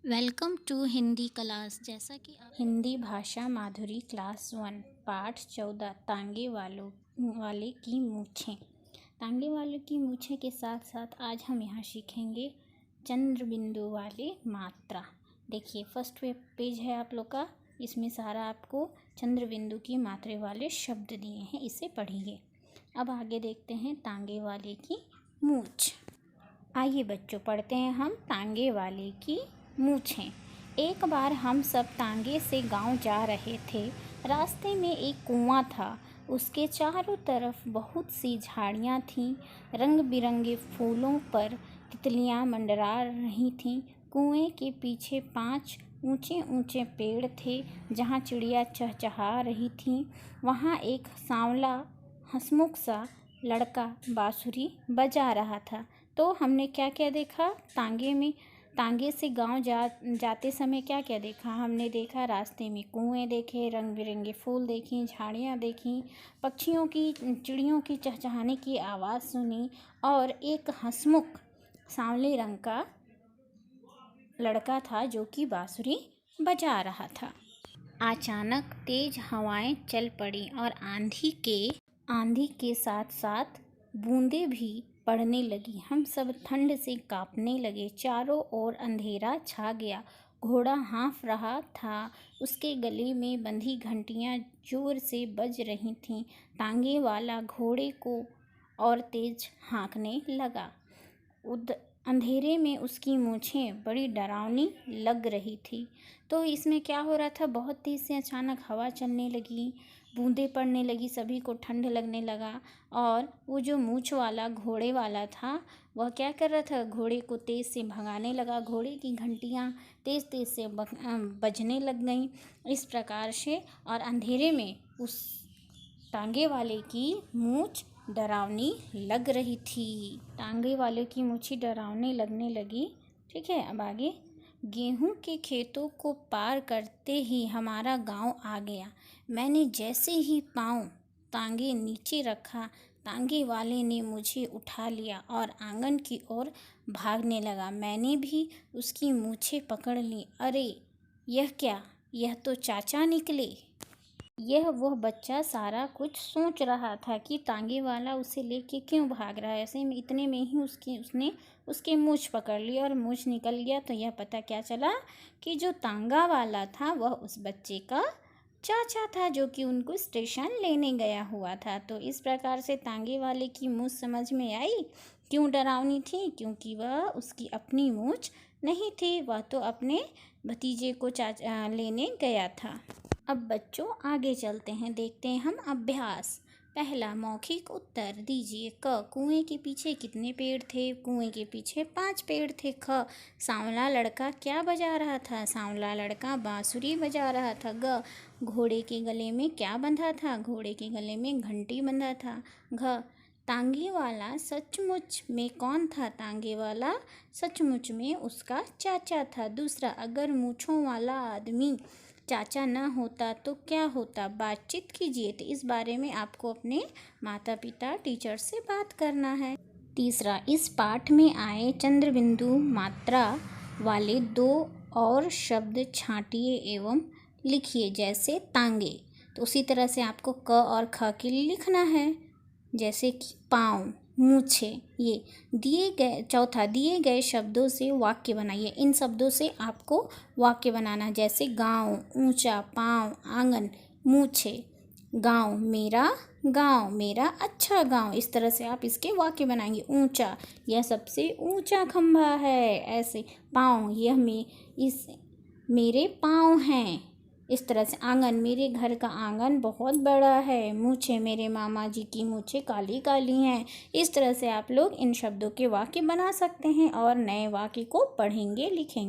Welcome to Hindi class. जैसा कि आप हिंदी भाषा माधुरी क्लास 1 पाठ 14 वाले की मूछें। तांगे वाले की मूछें के साथ साथ आज हम यहाँ सीखेंगे चंद्र बिंदु वाले मात्रा। देखिए फर्स्ट पेज है आप लोग का, इसमें सारा आपको चंद्र बिंदु की मात्रे वाले शब्द दिए हैं, इसे पढ़िए। अब आगे देखते हैं तांगे वाले की मूछ। आइए बच्चों पढ़ते हैं हम तांगे वाले की मूछें। एक बार हम सब तांगे से गांव जा रहे थे। रास्ते में एक कुआं था। उसके चारों तरफ बहुत सी झाड़ियां थीं। रंग बिरंगे फूलों पर तितलियां मंडरा रही थीं। कुएं के पीछे 5 ऊंचे ऊंचे पेड़ थे जहां चिड़िया चहचहा रही थीं। वहां एक सांवला हंसमुख सा लड़का बांसुरी बजा रहा था। तो हमने क्या क्या देखा? तांगे से गांव जाते समय क्या क्या देखा? हमने देखा रास्ते में कुएं देखे, रंग बिरंगे फूल देखी, झाड़ियां देखी, चिड़ियों की चहचहाने की आवाज़ सुनी और एक हंसमुख सांवले रंग का लड़का था जो कि बांसुरी बजा रहा था। अचानक तेज हवाएं चल पड़ी और आंधी के साथ साथ बूंदें भी पड़ने लगी। हम सब ठंड से कांपने लगे। चारों ओर अंधेरा छा गया। घोड़ा हाँफ रहा था। उसके गले में बंधी घंटियां जोर से बज रही थीं। तांगे वाला घोड़े को और तेज हाँकने लगा। अंधेरे में उसकी मूछें बड़ी डरावनी लग रही थी। तो इसमें क्या हो रहा था? बहुत तेज़ से अचानक हवा चलने लगी, बूंदें पड़ने लगी, सभी को ठंड लगने लगा। और वो जो मूछ वाला घोड़े वाला था वह क्या कर रहा था? घोड़े को तेज़ से भगाने लगा। घोड़े की घंटियाँ तेज़ तेज़ से बजने लग गईं। इस प्रकार से और अंधेरे में उस तांगे वाले की मूछ डरावनी लग रही थी। तांगे वाले की मूछी डरावनी लगने लगी। ठीक है, अब आगे। गेहूं के खेतों को पार करते ही हमारा गांव आ गया। मैंने जैसे ही पाँव तांगे नीचे रखा, तांगे वाले ने मुझे उठा लिया और आंगन की ओर भागने लगा। मैंने भी उसकी मूछें पकड़ ली। अरे यह क्या? यह तो चाचा निकले। यह वह बच्चा सारा कुछ सोच रहा था कि तांगे वाला उसे लेके क्यों भाग रहा है। ऐसे में इतने में ही उसने उसके मूछ पकड़ ली और मूछ निकल गया। तो यह पता क्या चला कि जो तांगा वाला था वह उस बच्चे का चाचा था जो कि उनको स्टेशन लेने गया हुआ था। तो इस प्रकार से तांगे वाले की मूछ समझ में आई। क्यों डरावनी थी? क्योंकि वह उसकी अपनी मूछ नहीं थी, वह तो अपने भतीजे को लेने गया था। अब बच्चों आगे चलते हैं, देखते हैं हम अभ्यास। पहला मौखिक उत्तर दीजिए। क, कुएं के पीछे कितने पेड़ थे? कुएं के पीछे 5 पेड़ थे। ख, सांवला लड़का क्या बजा रहा था? सांवला लड़का बांसुरी बजा रहा था। ग, घोड़े के गले में क्या बंधा था? घोड़े के गले में घंटी बंधा था। घ, तांगे वाला सचमुच में कौन था? तांगे वाला सचमुच में उसका चाचा था। दूसरा, अगर मूंछों वाला आदमी चाचा न होता तो क्या होता? बातचीत कीजिए। तो इस बारे में आपको अपने माता पिता टीचर से बात करना है। तीसरा, इस पाठ में आए चंद्र बिंदु मात्रा वाले 2 और शब्द छांटिए एवं लिखिए, जैसे तांगे। तो उसी तरह से आपको क और ख के लिए लिखना है, जैसे कि पाँव, मूछे। ये दिए गए शब्दों से वाक्य बनाइए। इन शब्दों से आपको वाक्य बनाना, जैसे गांव, ऊंचा, पाँव, आंगन, मूछे। गांव मेरा अच्छा गांव। इस तरह से आप इसके वाक्य बनाएंगे। ऊंचा, यह सबसे ऊंचा खंभा है। ऐसे पाँव, मेरे पाँव हैं। इस तरह से आंगन, मेरे घर का आंगन बहुत बड़ा है। मूछें, मेरे मामा जी की मूछें काली काली हैं। इस तरह से आप लोग इन शब्दों के वाक्य बना सकते हैं और नए वाक्य को पढ़ेंगे, लिखेंगे।